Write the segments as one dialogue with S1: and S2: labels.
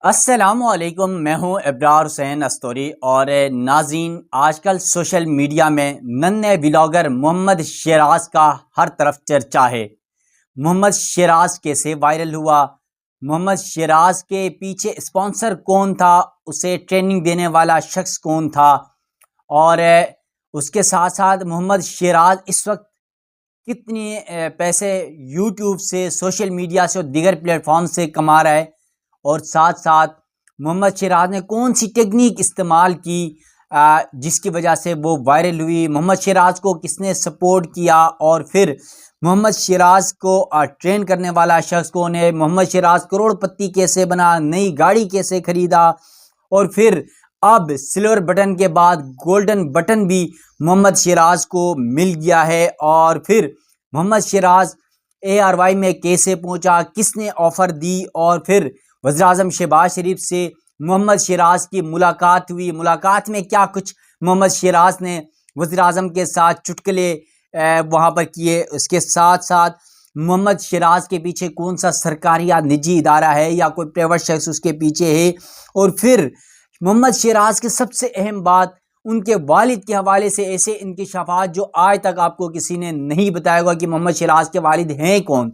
S1: السلام علیکم، میں ہوں ابرار حسین استوری اور ناظرین، آج کل سوشل میڈیا میں ننھے ولاگر محمد شیراز کا ہر طرف چرچا ہے۔ محمد شیراز کیسے وائرل ہوا؟ محمد شیراز کے پیچھے اسپانسر کون تھا؟ اسے ٹریننگ دینے والا شخص کون تھا؟ اور اس کے ساتھ ساتھ محمد شیراز اس وقت کتنے پیسے یوٹیوب سے، سوشل میڈیا سے اور دیگر پلیٹ فارم سے کما رہا ہے، اور ساتھ ساتھ محمد شیراز نے کون سی ٹیکنیک استعمال کی جس کی وجہ سے وہ وائرل ہوئی، محمد شیراز کو کس نے سپورٹ کیا، اور پھر محمد شیراز کو ٹرین کرنے والا شخص کون ہے، محمد شیراز کروڑ پتی کیسے بنا، نئی گاڑی کیسے خریدا، اور پھر اب سلور بٹن کے بعد گولڈن بٹن بھی محمد شیراز کو مل گیا ہے، اور پھر محمد شیراز ARY میں کیسے پہنچا، کس نے آفر دی، اور پھر وزیر اعظم شہباز شریف سے محمد شیراز کی ملاقات ہوئی، ملاقات میں کیا کچھ محمد شیراز نے وزیر اعظم کے ساتھ چٹکلے وہاں پر کیے، اس کے ساتھ ساتھ محمد شیراز کے پیچھے کون سا سرکاری یا نجی ادارہ ہے یا کوئی پرائیویٹ شخص اس کے پیچھے ہے، اور پھر محمد شیراز کی سب سے اہم بات ان کے والد کے حوالے سے ایسے انکشافات جو آج تک آپ کو کسی نے نہیں بتایا ہوگا کہ محمد شیراز کے والد ہیں کون،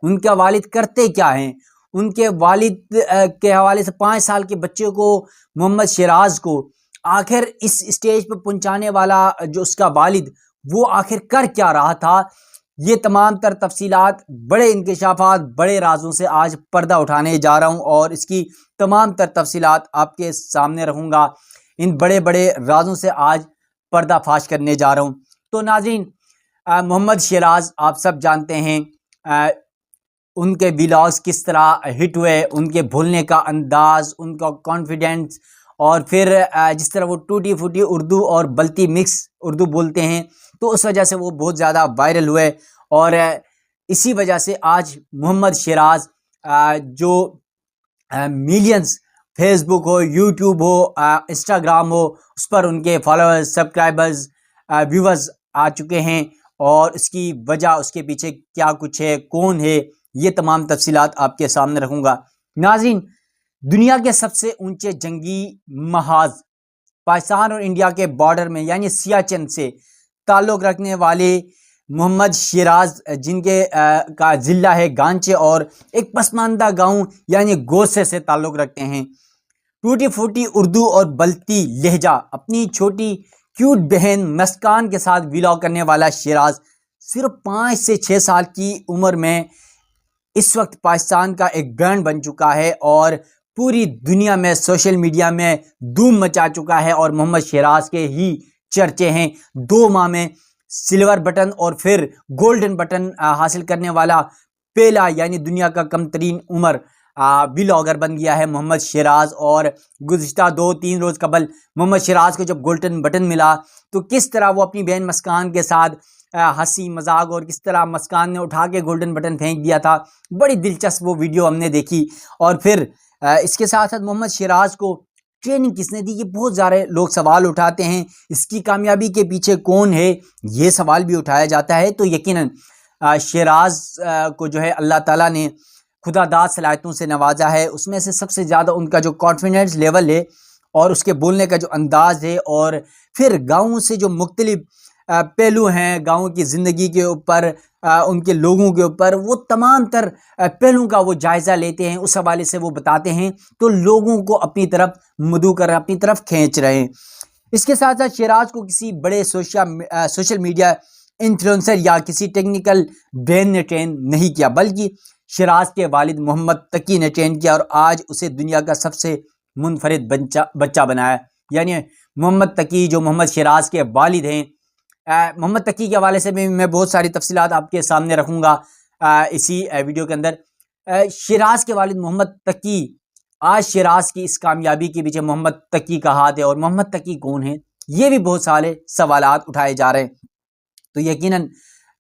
S1: ان کا والد کرتے کیا ہیں، ان کے والد کے حوالے سے 5 سال کے بچے کو، محمد شیراز کو آخر اس اسٹیج پہ پہنچانے والا جو اس کا والد، وہ آخر کر کیا رہا تھا، یہ تمام تر تفصیلات، بڑے انکشافات، بڑے رازوں سے آج پردہ اٹھانے جا رہا ہوں، اور اس کی تمام تر تفصیلات آپ کے سامنے رہوں گا، ان بڑے بڑے رازوں سے آج پردہ فاش کرنے جا رہا ہوں۔ تو ناظرین، محمد شیراز آپ سب جانتے ہیں ان کے ولاگز کس طرح ہٹ ہوئے، ان کے بھولنے کا انداز، ان کا کانفیڈنس، اور پھر جس طرح وہ ٹوٹی پھوٹی اردو اور بلتی مکس اردو بولتے ہیں، تو اس وجہ سے وہ بہت زیادہ وائرل ہوئے، اور اسی وجہ سے آج محمد شیراز جو ملینز، فیس بک ہو، یوٹیوب ہو، انسٹاگرام ہو، اس پر ان کے فالوورز، سبسکرائبرز، ویورز آ چکے ہیں، اور اس کی وجہ، اس کے پیچھے کیا کچھ ہے، کون ہے، یہ تمام تفصیلات آپ کے سامنے رکھوں گا۔ ناظرین، دنیا کے سب سے اونچے جنگی محاذ پاکستان اور انڈیا کے بارڈر میں یعنی سیاچن سے تعلق رکھنے والے محمد شیراز، جن کے کا ضلع ہے گانچے، اور ایک پسماندہ گاؤں یعنی گوسے سے تعلق رکھتے ہیں، ٹوٹی پھوٹی اردو اور بلتی لہجہ اپنی چھوٹی کیوٹ بہن مسکان کے ساتھ ولاگ کرنے والا شیراز صرف 5 سے 6 سال کی عمر میں اس وقت پاکستان کا ایک برانڈ بن چکا ہے، اور پوری دنیا میں سوشل میڈیا میں دھوم مچا چکا ہے، اور محمد شیراز کے ہی چرچے ہیں۔ 2 ماہ میں سلور بٹن اور پھر گولڈن بٹن حاصل کرنے والا پہلا یعنی دنیا کا کم ترین عمر ولاگر بن گیا ہے محمد شیراز، اور گزشتہ 2-3 روز قبل محمد شیراز کو جب گولڈن بٹن ملا تو کس طرح وہ اپنی بہن مسکان کے ساتھ ہنسی مذاق، اور کس طرح مسکان نے اٹھا کے گولڈن بٹن پھینک دیا تھا، بڑی دلچسپ وہ ویڈیو ہم نے دیکھی۔ اور پھر اس کے ساتھ ساتھ محمد شیراز کو ٹریننگ کس نے دی، یہ بہت سارے لوگ سوال اٹھاتے ہیں، اس کی کامیابی کے پیچھے کون ہے، یہ سوال بھی اٹھایا جاتا ہے۔ تو یقیناً شیراز کو جو ہے اللہ تعالیٰ نے خدا داد صلاحیتوں سے نوازا ہے، اس میں سے سب سے زیادہ ان کا جو کانفیڈنس لیول ہے، اور اس کے بولنے کا جو انداز ہے، اور پھر گاؤں سے جو مختلف پہلو ہیں گاؤں کی زندگی کے اوپر، ان کے لوگوں کے اوپر، وہ تمام تر پہلوؤں کا وہ جائزہ لیتے ہیں، اس حوالے سے وہ بتاتے ہیں، تو لوگوں کو اپنی طرف مدعو کر اپنی طرف کھینچ رہے ہیں۔ اس کے ساتھ ساتھ شیراز کو کسی بڑے سوشل میڈیا انفلوئنسر یا کسی ٹیکنیکل برین نے ٹرین نہیں کیا، بلکہ شیراز کے والد محمد تقی نے ٹرین کیا، اور آج اسے دنیا کا سب سے منفرد بچہ بنایا، یعنی محمد تقی جو محمد شیراز کے والد ہیں۔ محمد تقی کے حوالے سے میں بہت ساری تفصیلات آپ کے سامنے رکھوں گا اسی ویڈیو کے اندر۔ شیراز کے والد محمد تقی، آج شیراز کی اس کامیابی کے پیچھے محمد تقی کا ہاتھ ہے، اور محمد تقی کون ہیں، یہ بھی بہت سارے سوالات اٹھائے جا رہے ہیں۔ تو یقیناً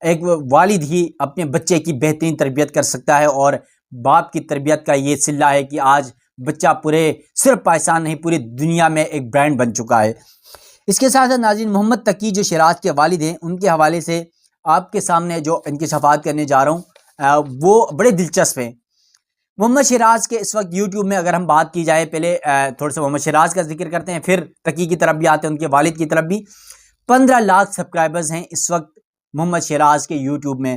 S1: ایک والد ہی اپنے بچے کی بہترین تربیت کر سکتا ہے، اور باپ کی تربیت کا یہ صلہ ہے کہ آج بچہ پورے صرف پاکستان نہیں پوری دنیا میں ایک برانڈ بن چکا ہے۔ اس کے ساتھ ساتھ ناظرین، محمد تقی جو شیراز کے والد ہیں، ان کے حوالے سے آپ کے سامنے جو انکشافات کرنے جا رہا ہوں وہ بڑے دلچسپ ہیں۔ محمد شیراز کے اس وقت یوٹیوب میں اگر ہم بات کی جائے، پہلے تھوڑا سا محمد شیراز کا ذکر کرتے ہیں، پھر تقی کی طرف بھی آتے ہیں، ان کے والد کی طرف بھی 15 لاکھ سبسکرائبرز ہیں اس وقت محمد شیراز کے یوٹیوب میں.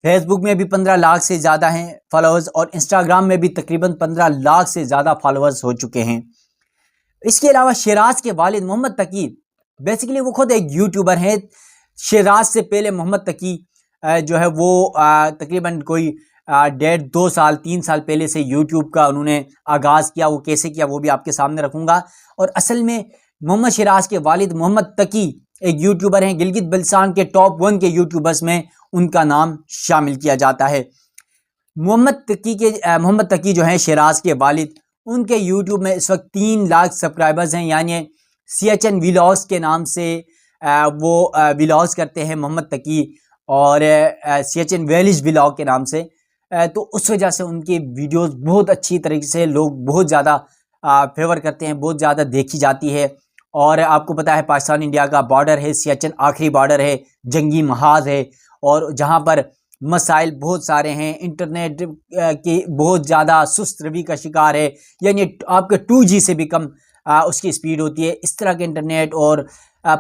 S1: فیس بک میں بھی 15 لاکھ سے زیادہ ہیں فالوورز، اور انسٹاگرام میں بھی تقریباً 15 لاکھ سے زیادہ فالوورز ہو چکے ہیں. اس کے علاوہ شیراز کے والد محمد تقی بیسیکلی وہ خود ایک یوٹیوبر ہیں. شیراز سے پہلے محمد تقی جو ہے وہ تقریباً کوئی 1.5 2 سال 3 سال پہلے سے یوٹیوب کا انہوں نے آغاز کیا. وہ کیسے کیا وہ بھی آپ کے سامنے رکھوں گا. اور اصل میں محمد شیراز کے والد محمد تقی ایک یوٹیوبر ہیں، گلگت بلتستان کے ٹاپ 1 کے یوٹیوبرز میں ان کا نام شامل کیا جاتا ہے. محمد تقی جو ہیں شیراز کے والد، ان کے یوٹیوب میں اس وقت 3 لاکھ سبسکرائبرز ہیں. یعنی CHN ویلاگز کے نام سے وہ ویلاگز کرتے ہیں محمد تقی، اور CHN ویلیج ویلاگ کے نام سے. تو اس وجہ سے ان کی ویڈیوز بہت اچھی طریقے سے لوگ بہت زیادہ فیور کرتے ہیں، بہت زیادہ دیکھی جاتی ہے. اور آپ کو پتہ ہے پاکستان انڈیا کا بارڈر ہے، CHN آخری بارڈر ہے، جنگی محاذ ہے، اور جہاں پر مسائل بہت سارے ہیں. انٹرنیٹ کی بہت زیادہ سست روی کا شکار ہے، یعنی آپ کے 2G سے بھی کم اس کی سپیڈ ہوتی ہے. اس طرح کے انٹرنیٹ اور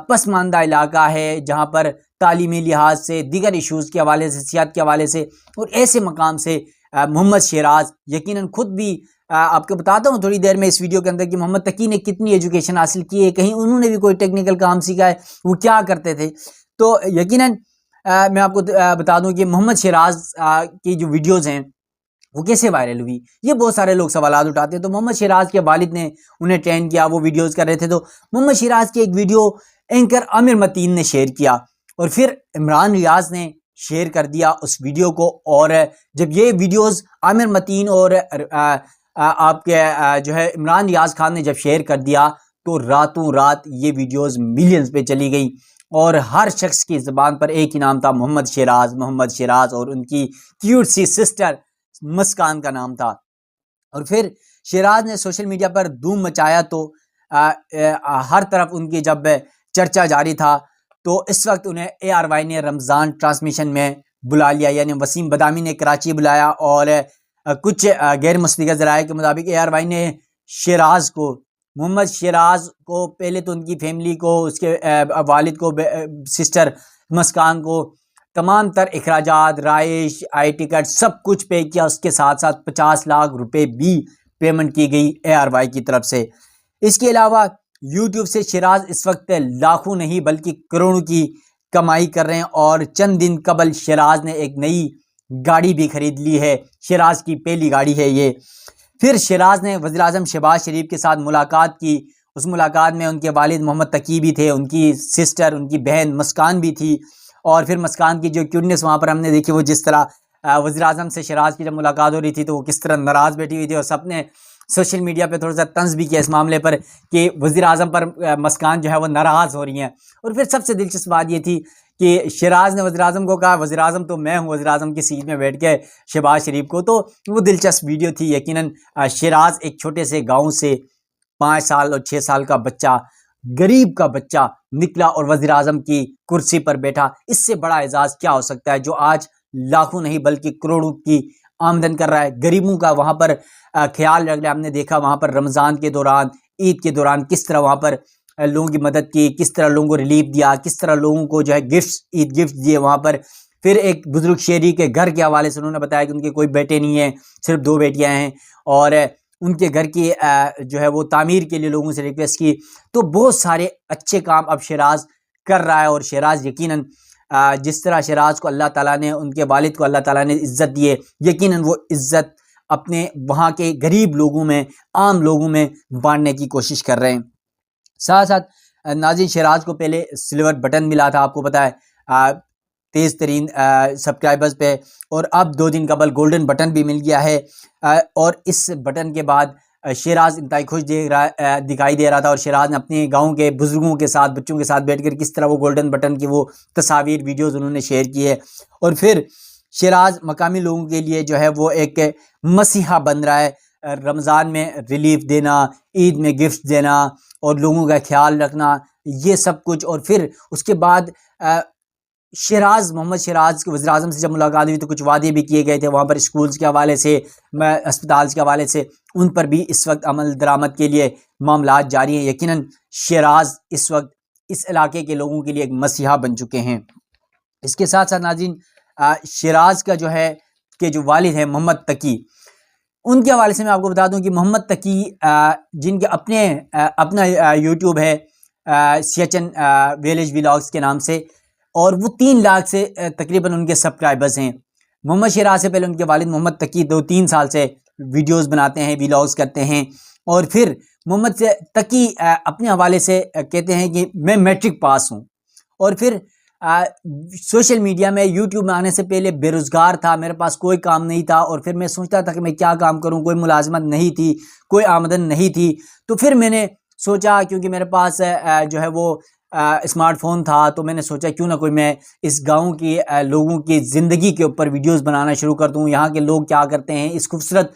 S1: پسماندہ علاقہ ہے جہاں پر تعلیمی لحاظ سے، دیگر ایشوز کے حوالے سے، صحت کے حوالے سے، اور ایسے مقام سے محمد شیراز یقیناً خود بھی آپ کو بتاتا ہوں تھوڑی دیر میں اس ویڈیو کے اندر کہ محمد تقی نے کتنی ایجوکیشن حاصل کی ہے، کہیں انہوں نے بھی کوئی ٹیکنیکل کام سیکھا ہے، وہ کیا کرتے تھے. تو یقیناً میں آپ کو بتا دوں کہ محمد شیراز کی جو ویڈیوز ہیں وہ کیسے وائرل ہوئی. یہ بہت سارے لوگ سوالات اٹھاتے ہیں. تو محمد شیراز کے والد نے انہیں ٹرین کیا، وہ ویڈیوز کر رہے تھے، تو محمد شیراز کی ایک ویڈیو اینکر عامر متین نے شیئر کیا، اور پھر عمران ریاض نے شیئر کر دیا اس ویڈیو کو. اور جب یہ ویڈیوز عامر متین اور آپ کے جو ہے عمران ریاض خان نے جب شیئر کر دیا، تو راتوں رات یہ ویڈیوز ملینز پہ چلی گئی، اور ہر شخص کی زبان پر ایک ہی نام تھا، محمد شیراز، محمد شیراز، اور ان کی کیوٹ سی سسٹر مسکان کا نام تھا. اور پھر شیراز نے سوشل میڈیا پر دھوم مچایا، تو ہر طرف ان کی جب چرچا جاری تھا، تو اس وقت انہیں ARY نے رمضان ٹرانسمیشن میں بلا لیا. یعنی وسیم بدامی نے کراچی بلایا، اور کچھ غیر مصدقہ ذرائع کے مطابق ARY نے شیراز کو، محمد شیراز کو، پہلے تو ان کی فیملی کو، اس کے والد کو، سسٹر مسکان کو تمام تر اخراجات، رائش، ٹکٹ سب کچھ پے کیا. اس کے ساتھ ساتھ 50 لاکھ روپے بھی پیمنٹ کی گئی ARY کی طرف سے. اس کے علاوہ یوٹیوب سے شیراز اس وقت لاکھوں نہیں بلکہ کروڑوں کی کمائی کر رہے ہیں. اور چند دن قبل شیراز نے ایک نئی گاڑی بھی خرید لی ہے، شیراز کی پہلی گاڑی ہے یہ. پھر شیراز نے وزیراعظم شہباز شریف کے ساتھ ملاقات کی. اس ملاقات میں ان کے والد محمد تقی بھی تھے، ان کی سسٹر، ان کی بہن مسکان بھی تھی. اور پھر مسکان کی جو کیوٹنس وہاں پر ہم نے دیکھی، وہ جس طرح وزیراعظم سے شیراز کی جب ملاقات ہو رہی تھی تو وہ کس طرح ناراض بیٹھی ہوئی تھی، اور سب نے سوشل میڈیا پہ تھوڑا سا طنز بھی کیا اس معاملے پر کہ وزیراعظم پر مسکان جو ہے وہ ناراض ہو رہی ہیں. اور پھر سب سے دلچسپ بات یہ تھی کہ شیراز نے وزیراعظم کو کہا، وزیراعظم تو میں ہوں، وزیراعظم کی سیٹ میں بیٹھ کے شہباز شریف کو. تو وہ دلچسپ ویڈیو تھی. یقیناً شیراز ایک چھوٹے سے گاؤں سے 5 سال اور 6 سال کا بچہ، غریب کا بچہ نکلا اور وزیراعظم کی کرسی پر بیٹھا. اس سے بڑا اعزاز کیا ہو سکتا ہے، جو آج لاکھوں نہیں بلکہ کروڑوں کی آمدن کر رہا ہے. غریبوں کا وہاں پر خیال رکھ لیا. ہم نے دیکھا وہاں پر رمضان کے دوران، عید کے دوران کس طرح وہاں پر لوگوں کی مدد کی، کس طرح لوگوں کو ریلیف دیا، کس طرح لوگوں کو جو ہے عید گفٹ دیے وہاں پر. پھر ایک بزرگ شہری کے گھر کے حوالے سے انہوں نے بتایا کہ ان کے کوئی بیٹے نہیں ہیں، صرف 2 بیٹیاں ہیں، اور ان کے گھر کی جو ہے وہ تعمیر کے لیے لوگوں سے ریکویسٹ کی. تو بہت سارے اچھے کام اب شیراز کر رہا ہے. اور شیراز یقیناً جس طرح شیراز کو اللہ تعالیٰ نے، ان کے والد کو اللہ تعالیٰ نے عزت دی ہے، یقیناً وہ عزت اپنے وہاں کے غریب لوگوں میں، عام لوگوں میں بانٹنے کی کوشش کر رہے ہیں. ساتھ ساتھ ناظرین، شیراز کو پہلے سلور بٹن ملا تھا، آپ کو پتہ ہے، تیز ترین سبسکرائبرز پہ، اور اب 2 دن قبل گولڈن بٹن بھی مل گیا ہے. اور اس بٹن کے بعد شیراز انتہائی خوش دکھائی دے رہا تھا. اور شیراز نے اپنے گاؤں کے بزرگوں کے ساتھ، بچوں کے ساتھ بیٹھ کر کس طرح وہ گولڈن بٹن کی وہ تصاویر، ویڈیوز انہوں نے شیئر کی ہے. اور پھر شیراز مقامی لوگوں کے لیے جو ہے وہ ایک مسیحا بن رہا ہے. رمضان میں ریلیف دینا، عید میں گفٹ دینا، اور لوگوں کا خیال رکھنا، یہ سب کچھ. اور پھر اس کے بعد شیراز محمد شیراز کے وزیر اعظم سے جب ملاقات ہوئی تو کچھ وعدے بھی کیے گئے تھے وہاں پر اسکولز کے حوالے سے، اسپتال کے حوالے سے، ان پر بھی اس وقت عمل درآمد کے لیے معاملات جاری ہیں۔ یقیناً شیراز اس وقت اس علاقے کے لوگوں کے لیے ایک مسیحا بن چکے ہیں۔ اس کے ساتھ ساتھ ناظرین، شیراز کا جو ہے کہ جو والد ہیں محمد تقی، ان کے حوالے سے میں آپ کو بتا دوں کہ محمد تقی جن کے اپنا یوٹیوب ہے سیچن ویلیج ولاگز کے نام سے، اور وہ 3 لاکھ سے تقریباً ان کے سبسکرائبرز ہیں۔ محمد شیراز سے پہلے ان کے والد محمد تقی 2-3 سال سے ویڈیوز بناتے ہیں، ولاگز کرتے ہیں، اور پھر محمد تقی اپنے حوالے سے کہتے ہیں کہ میں میٹرک پاس ہوں، اور پھر سوشل میڈیا میں یوٹیوب میں آنے سے پہلے بے روزگار تھا، میرے پاس کوئی کام نہیں تھا، اور پھر میں سوچتا تھا کہ میں کیا کام کروں، کوئی ملازمت نہیں تھی، کوئی آمدن نہیں تھی، تو پھر میں نے سوچا کیونکہ میرے پاس جو ہے وہ اسمارٹ فون تھا، تو میں نے سوچا کیوں نہ کوئی میں اس گاؤں کی لوگوں کی زندگی کے اوپر ویڈیوز بنانا شروع کر دوں، یہاں کے لوگ کیا کرتے ہیں، اس خوبصورت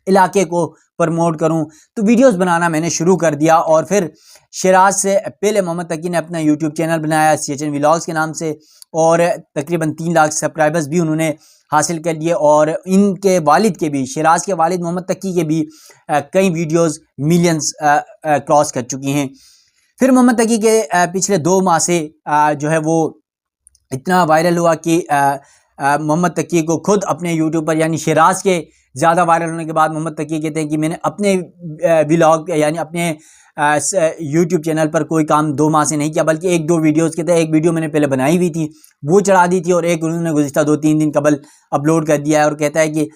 S1: علاقے کو پرموٹ کروں۔ تو ویڈیوز بنانا میں نے شروع کر دیا، اور پھر شیراز سے پہلے محمد تقی نے اپنا یوٹیوب چینل بنایا سیچن ولاگز کے نام سے، اور تقریباً 3 لاکھ سبسکرائبرز بھی انہوں نے حاصل کر لیے، اور ان کے والد کے بھی، شیراز کے والد محمد تقی کے بھی کئی ویڈیوز ملینز کراس کر چکی ہیں۔ پھر محمد تقی کے پچھلے 2 ماہ سے جو ہے وہ اتنا وائرل ہوا کہ محمد تقی کو خود اپنے یوٹیوب پر، یعنی شیراز کے زیادہ وائرل ہونے کے بعد محمد تقی کہتے ہیں کہ میں نے اپنے ولاگ یعنی اپنے یوٹیوب چینل پر کوئی کام 2 ماہ سے نہیں کیا، بلکہ 1-2 ویڈیوز کے تھے، ایک ویڈیو میں نے پہلے بنائی ہوئی تھی وہ چڑھا دی تھی، اور ایک انہوں نے گزشتہ 2-3 دن قبل اپلوڈ کر دیا ہے، اور کہتا ہے کہ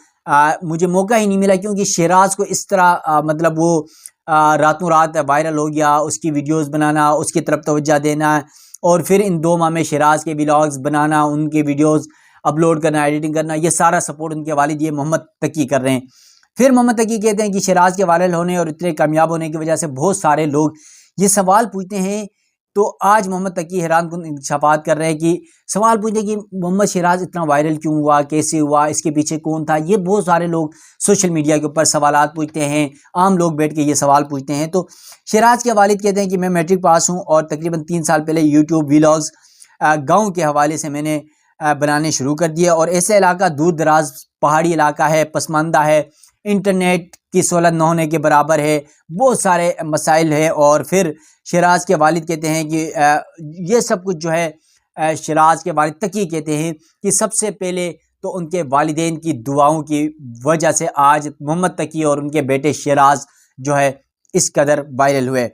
S1: مجھے موقع ہی نہیں ملا، کیونکہ شیراز کو اس طرح مطلب وہ راتوں رات وائرل ہو گیا، اس کی ویڈیوز بنانا، اس کی طرف توجہ دینا، اور پھر ان 2 ماہ میں شیراز کے ولاگز بنانا، ان کے ویڈیوز اپلوڈ کرنا، ایڈیٹنگ کرنا، یہ سارا سپورٹ ان کے والد یہ محمد تقی کر رہے ہیں۔ پھر محمد تقی کہتے ہیں کہ شیراز کے وائرل ہونے اور اتنے کامیاب ہونے کی وجہ سے بہت سارے لوگ یہ سوال پوچھتے ہیں، تو آج محمد تقی حیران کن انکشافات کر رہے ہیں کہ سوال پوچھتے ہیں کہ محمد شیراز اتنا وائرل کیوں ہوا، کیسے ہوا، اس کے پیچھے کون تھا، یہ بہت سارے لوگ سوشل میڈیا کے اوپر سوالات پوچھتے ہیں، عام لوگ بیٹھ کے یہ سوال پوچھتے ہیں۔ تو شیراز کے والد کہتے ہیں کہ میں میٹرک پاس ہوں، اور تقریباً 3 سال پہلے یوٹیوب ولاگز گاؤں کے حوالے سے میں نے بنانے شروع کر دیا، اور ایسے علاقہ دور دراز پہاڑی علاقہ ہے، پسماندہ ہے، انٹرنیٹ کی سہولت نہ ہونے کے برابر ہے، بہت سارے مسائل ہیں۔ اور پھر شیراز کے والد کہتے ہیں کہ یہ سب کچھ جو ہے شیراز کے والد تقی کہتے ہیں کہ سب سے پہلے تو ان کے والدین کی دعاؤں کی وجہ سے آج محمد تقی اور ان کے بیٹے شیراز جو ہے اس قدر وائرل ہوئے۔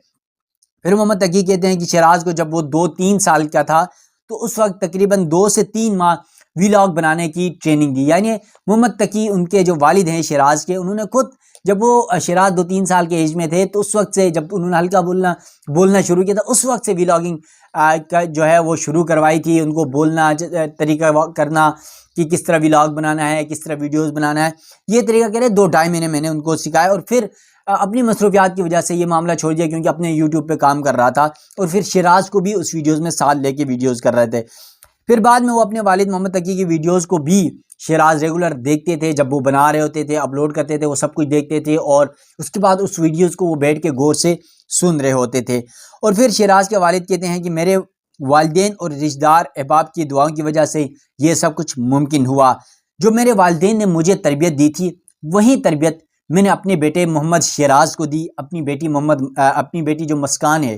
S1: پھر محمد تقی کہتے ہیں کہ شیراز کو جب وہ 2-3 سال کا تھا تو اس وقت تقریباً 2 سے 3 ماہ ولاگ بنانے کی ٹریننگ دی، یعنی محمد تقی ان کے جو والد ہیں شیراز کے، انہوں نے خود جب وہ شیراز 2-3 سال کے ایج میں تھے تو اس وقت سے جب انہوں نے ہلکا بولنا شروع کیا تھا، اس وقت سے ولاگنگ کا جو ہے وہ شروع کروائی تھی، ان کو بولنا، طریقہ کرنا کہ کس طرح ولاگ بنانا ہے، کس طرح ویڈیوز بنانا ہے، یہ طریقہ کہہ رہے 2-2.5 مہینے میں نے ان کو سکھایا، اور پھر اپنی مصروفیات کی وجہ سے یہ معاملہ چھوڑ دیا کیونکہ اپنے یوٹیوب پہ کام کر رہا تھا، اور پھر شیراز کو بھی اس ویڈیوز میں ساتھ لے کے ویڈیوز کر رہے تھے۔ پھر بعد میں وہ اپنے والد محمد تقی کی ویڈیوز کو بھی شیراز ریگولر دیکھتے تھے، جب وہ بنا رہے ہوتے تھے، اپلوڈ کرتے تھے، وہ سب کچھ دیکھتے تھے، اور اس کے بعد اس ویڈیوز کو وہ بیٹھ کے غور سے سن رہے ہوتے تھے۔ اور پھر شیراز کے والد کہتے ہیں کہ میرے والدین اور رشتہ دار احباب کی دعاؤں کی وجہ سے یہ سب کچھ ممکن ہوا۔ جو میرے والدین نے مجھے تربیت دی تھی وہی تربیت میں نے اپنے بیٹے محمد شیراز کو دی، اپنی بیٹی جو مسکان ہے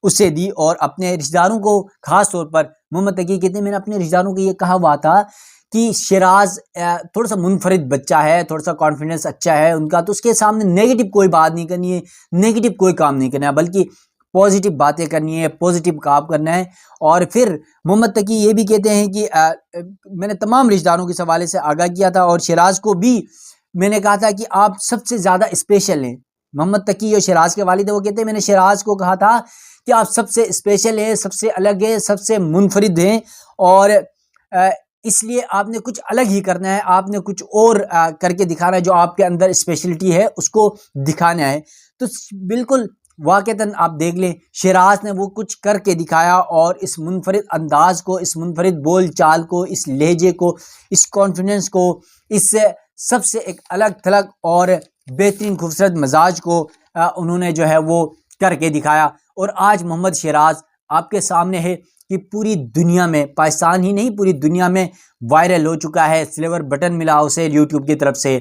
S1: اسے دی، اور اپنے رشتہ داروں کو خاص طور پر محمد تقی کہتے ہیں میں نے اپنے رشتہ داروں کو یہ کہا ہوا تھا کہ شیراز تھوڑا سا منفرد بچہ ہے، تھوڑا سا کانفیڈنس اچھا ہے ان کا، تو اس کے سامنے نیگیٹو کوئی بات نہیں کرنی ہے، نیگیٹو کوئی کام نہیں کرنا ہے، بلکہ پازیٹیو باتیں کرنی ہے، پازیٹیو کام کرنا ہے۔ اور پھر محمد تقی یہ بھی کہتے ہیں کہ میں نے تمام رشتہ داروں کے حوالے سے آگاہ کیا تھا، اور شیراز کو بھی میں نے کہا تھا کہ آپ سب سے زیادہ اسپیشل ہیں۔ محمد تقی اور شیراز کے والد ہیں، وہ کہتے ہیں میں نے شیراز کو کہا تھا کہ آپ سب سے اسپیشل ہیں، سب سے الگ ہیں، سب سے منفرد ہیں، اور اس لیے آپ نے کچھ الگ ہی کرنا ہے، آپ نے کچھ اور کر کے دکھانا ہے، جو آپ کے اندر اسپیشلٹی ہے اس کو دکھانا ہے۔ تو بالکل واقعتاً آپ دیکھ لیں شیراز نے وہ کچھ کر کے دکھایا، اور اس منفرد انداز کو، اس منفرد بول چال کو، اس لہجے کو، اس کانفیڈنس کو، اس سب سے ایک الگ تھلگ اور بہترین خوبصورت مزاج کو انہوں نے جو ہے وہ کر کے دکھایا، اور آج محمد شیراز آپ کے سامنے ہے۔ کہ پوری دنیا میں، پاکستان ہی نہیں پوری دنیا میں وائرل ہو چکا ہے. سلور بٹن ملا اسے یوٹیوب کی طرف سے،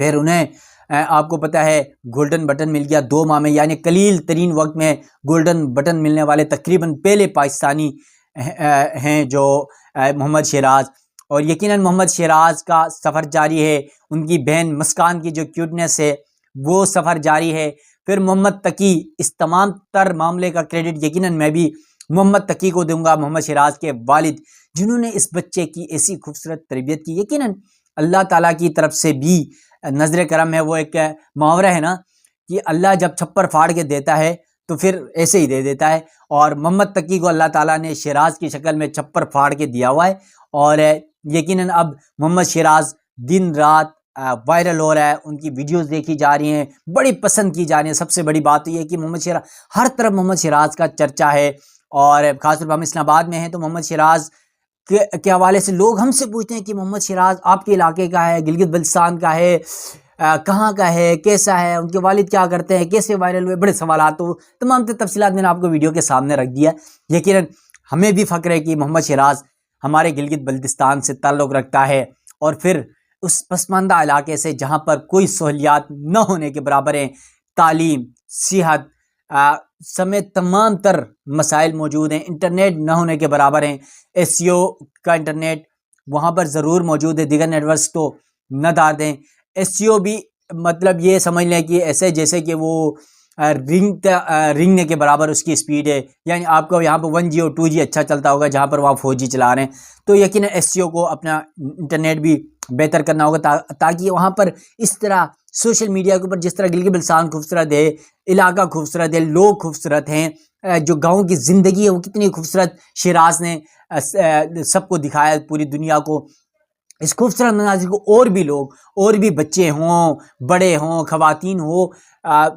S1: پھر انہیں آپ کو پتہ ہے گولڈن بٹن مل گیا 2 ماہ میں، یعنی قلیل ترین وقت میں گولڈن بٹن ملنے والے تقریباً پہلے پاکستانی ہیں جو محمد شیراز. اور یقیناً محمد شیراز کا سفر جاری ہے، ان کی بہن مسکان کی جو کیوٹنس ہے وہ سفر جاری ہے. پھر محمد تقی، اس تمام تر معاملے کا کریڈٹ یقیناً میں بھی محمد تقی کو دوں گا، محمد شیراز کے والد، جنہوں نے اس بچے کی ایسی خوبصورت تربیت کی. یقیناً اللہ تعالیٰ کی طرف سے بھی نظر کرم ہے. وہ ایک محاورہ ہے نا کہ اللہ جب چھپر پھاڑ کے دیتا ہے تو پھر ایسے ہی دے دیتا ہے، اور محمد تقی کو اللہ تعالیٰ نے شیراز کی شکل میں چھپر پھاڑ کے دیا ہوا ہے. اور یقیناً اب محمد شیراز دن رات وائرل ہو رہا ہے، ان کی ویڈیوز دیکھی جا رہی ہیں، بڑی پسند کی جا رہی ہیں. سب سے بڑی بات یہ ہے کہ محمد شیراز، ہر طرف محمد شیراز کا چرچا ہے. اور خاص طور پر ہم اسلام آباد میں ہیں تو محمد شیراز کے حوالے سے لوگ ہم سے پوچھتے ہیں کہ محمد شیراز آپ کے علاقے کا ہے، گلگت بلتستان کا ہے، کہاں کا ہے، کیسا ہے، ان کے والد کیا کرتے ہیں، کیسے وائرل ہوئے، بڑے سوالات. تو تمام تفصیلات میں نے آپ کو ویڈیو کے سامنے رکھ دیا. یقیناً ہمیں بھی فخر ہے کہ محمد شیراز ہمارے گلگت بلتستان سے تعلق رکھتا ہے، اور پھر اس پسماندہ علاقے سے جہاں پر کوئی سہولیات نہ ہونے کے برابر ہیں، تعلیم، صحت سمیت تمام تر مسائل موجود ہیں، انٹرنیٹ نہ ہونے کے برابر ہیں. SEO کا انٹرنیٹ وہاں پر ضرور موجود ہے، دیگر نیٹورکس تو نہ دار دیں. SEO بھی مطلب یہ سمجھ لیں کہ ایسے جیسے کہ وہ رنگنے کے برابر اس کی سپیڈ ہے، یعنی آپ کو یہاں پہ 1G اور 2G اچھا چلتا ہوگا جہاں پر وہاں 4G چلا رہے ہیں. تو یقیناً SEO کو اپنا انٹرنیٹ بھی بہتر کرنا ہوگا تاکہ وہاں پر اس طرح سوشل میڈیا کے اوپر جس طرح گلگت بلتستان خوبصورت ہے، علاقہ خوبصورت ہے، لوگ خوبصورت ہیں، جو گاؤں کی زندگی ہے وہ کتنی خوبصورت شیراز نے سب کو دکھایا، پوری دنیا کو اس خوبصورت مناظر کو. اور بھی لوگ، اور بھی بچے ہوں، بڑے ہوں، خواتین ہوں،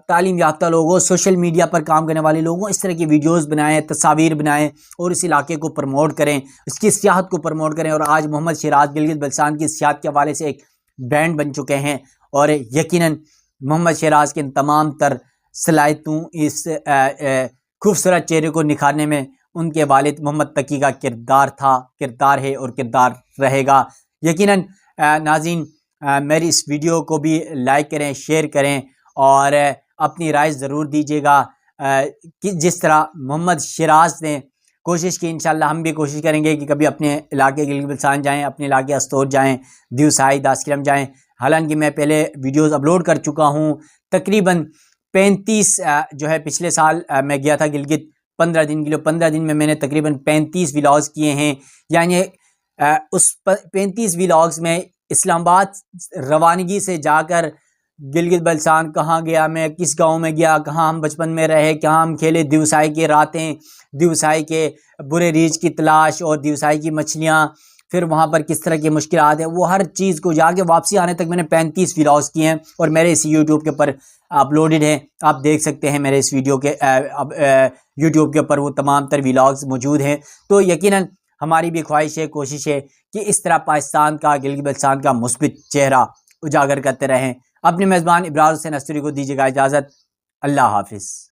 S1: تعلیم یافتہ لوگ ہوں، سوشل میڈیا پر کام کرنے والے لوگ ہوں، اس طرح کی ویڈیوز بنائیں، تصاویر بنائیں اور اس علاقے کو پروموٹ کریں، اس کی سیاحت کو پروموٹ کریں. اور آج محمد شیراز گلگت بلتستان کی سیاحت کے حوالے سے ایک برانڈ بن چکے ہیں. اور یقیناً محمد شیراز کے ان تمام تر صلاحیتوں، اس خوبصورت چہرے کو نکھارنے میں ان کے والد محمد تقی کا کردار تھا، کردار ہے اور کردار رہے گا. یقیناً ناظرین میری اس ویڈیو کو بھی لائک کریں، شیئر کریں اور اپنی رائے ضرور دیجیے گا. کہ جس طرح محمد شیراز نے کوشش کی، انشاءاللہ ہم بھی کوشش کریں گے کہ کبھی اپنے علاقے گلگت بلتستان جائیں، اپنے علاقے استور جائیں، دیوسائی، داسکرم جائیں. حالانکہ میں پہلے ویڈیوز اپلوڈ کر چکا ہوں، تقریباً 35 جو ہے پچھلے سال میں گیا تھا گلگت 15 دن کے لیے. 15 دن میں میں نے تقریباً 35 ولاگز کیے ہیں. یعنی اس 35 ولاگز میں اسلام آباد روانگی سے جا کر گلگت بلتستان کہاں گیا، میں کس گاؤں میں گیا، کہاں ہم بچپن میں رہے، کہاں ہم کھیلے، دیوسائی کے راتیں، دیوسائی کے برے ریچھ کی تلاش اور دیوسائی کی مچھلیاں، پھر وہاں پر کس طرح کی مشکلات ہیں، وہ ہر چیز کو جا کے واپسی آنے تک میں نے 35 ولاگز کیے ہیں اور میرے اس یوٹیوب کے اوپر اپلوڈڈ ہیں. آپ دیکھ سکتے ہیں میرے اس ویڈیو کے یوٹیوب کے اوپر وہ تمام تر ولاگز موجود ہیں. تو یقیناً ہماری بھی خواہش ہے، کوشش ہے کہ اس طرح پاکستان کا، گلگت بلتستان کا مثبت چہرہ اجاگر کرتے رہیں. اپنے میزبان ابرار حسین استوری کو دیجیے گا اجازت. اللہ حافظ.